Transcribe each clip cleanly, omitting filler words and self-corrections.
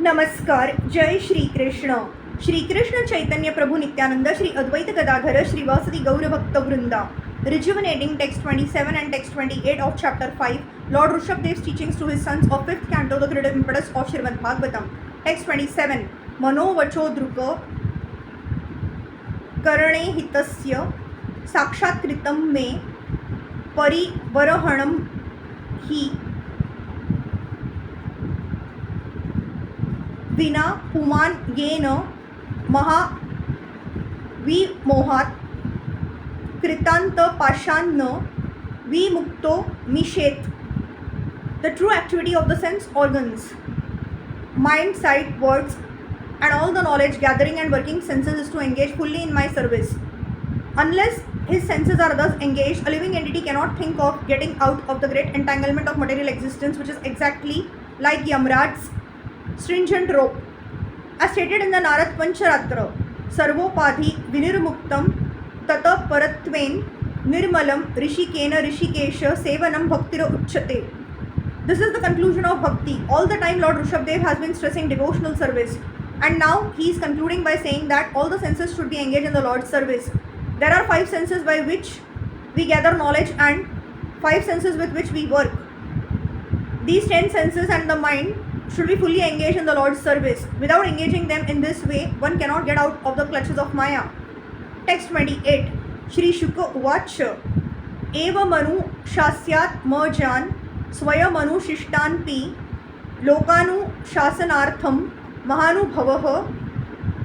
नमस्कार. जय श्रीकृष्ण. श्रीकृष्ण चैतन्य प्रभु Nityanand, Shri Advaita Gadadhar, श्रीवासदि गौरभक्तवृंदा. Rejuvenating text 27 and text 28 of chapter 5, Lord Rishabhadev's teachings to his sons of 5th canto, the creative impetus of Srimad Bhagavatam. Text 27. Manovacho druka करणे हितस्य साक्षात्कृतं मे परिवरहणं हि विना पुमान येन महाविमोहात् कृतांत पाषान्न विमुक्तो मिषेत. The true activity of the sense organs, mind, sight, words, and all the knowledge gathering and working senses is to engage fully in my service. Unless his senses are thus engaged, a living entity cannot think of getting out of the great entanglement of material existence, which is exactly like Yamraj's stringent rope. As stated in the Narad Pancharatra, Sarvopadhi Vinirmuktam Tata Paratven Nirmalam Rishikena Rishikesha Sevanam Bhaktira Uchchate. This is the conclusion of Bhakti. All the time Lord Rishabhadev has been stressing devotional service, and now he is concluding by saying that all the senses should be engaged in the Lord's service. There are 5 senses by which we gather knowledge and 5 senses with which we work. These 10 senses and the mind should be fully engaged in the Lord's service. Without engaging them in this way, one cannot get out of the clutches of Maya. Text 28. Shri Shuka Uvacha Eva Manu Shasyat Majan Swayamanu Shishtanpi Lokanu Shasanartham Mahanubhavaha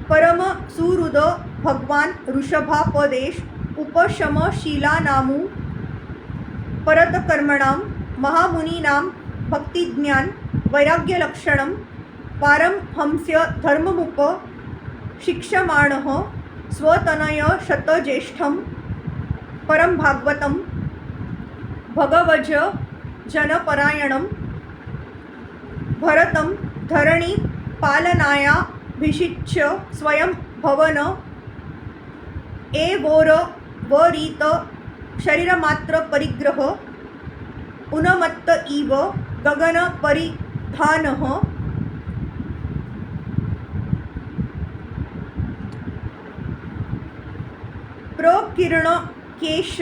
Parama Suruda Bhagwan Rushabha Padesh Upashama Shila Namu Paratakarmanam Mahamuninam Bhakti Jnyan वैराग्य लक्षणम पारमहंस्य धर्ममुप शिक्षमाणः स्वतनय शतज्येष्ठम परम भागवतम भगवज जनपरायणम भरतम धरणी पालनायाभिषिच्य स्वयं भवन एवोर वरीत शरीरमात्र परिग्रह उन्मत्त इव गगन परिधानः प्रकिरण केश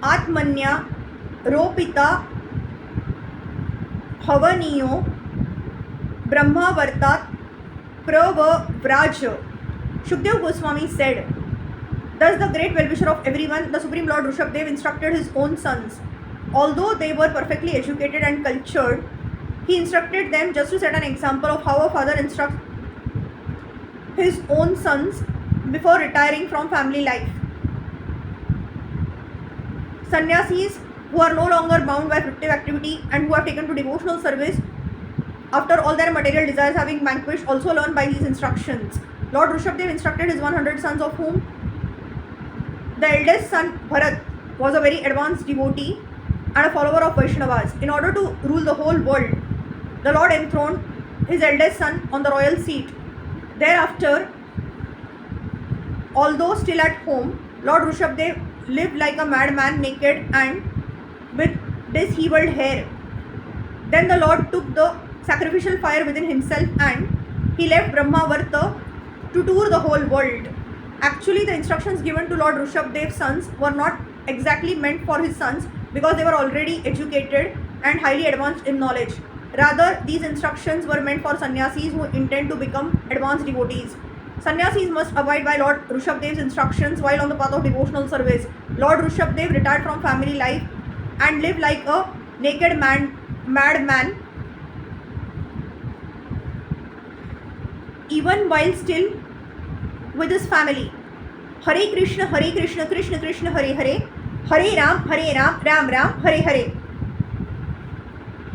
आत्मन्या रोपिता हवनीयो ब्रह्मावर्तात प्रव्राज. Shukdev Goswami said, thus the great well-wisher of everyone, the Supreme Lord Rishabhadev, instructed his own sons. Although they were perfectly educated and cultured, he instructed them just to set an example of how a father instructs his own sons before retiring from family life. Sannyasis who are no longer bound by fruitive activity and who have taken to devotional service after all their material desires having vanquished also learn by these instructions. Lord Rishabhadev instructed his 100 sons, of whom the eldest son Bharat was a very advanced devotee and a follower of Vaishnavas. In order to rule the whole world, the Lord enthroned his eldest son on the royal seat. Thereafter, although still at home, Lord Rishabhadev lived like a madman, naked and with disheveled hair. Then the Lord took the sacrificial fire within himself and he left Brahmavarta to tour the whole world. Actually, the instructions given to Lord Rishabhadev's sons were not exactly meant for his sons because they were already educated and highly advanced in knowledge. Rather, these instructions were meant for sannyasis who intend to become advanced devotees. Sannyasis must abide by Lord Rishabhadev's instructions while on the path of devotional service. Lord Rishabhadev retired from family life and lived like a naked madman, even while still with his family. Hare Krishna, Krishna Krishna, Hare Hare, Hare Ram, Ram Ram, Hare Hare.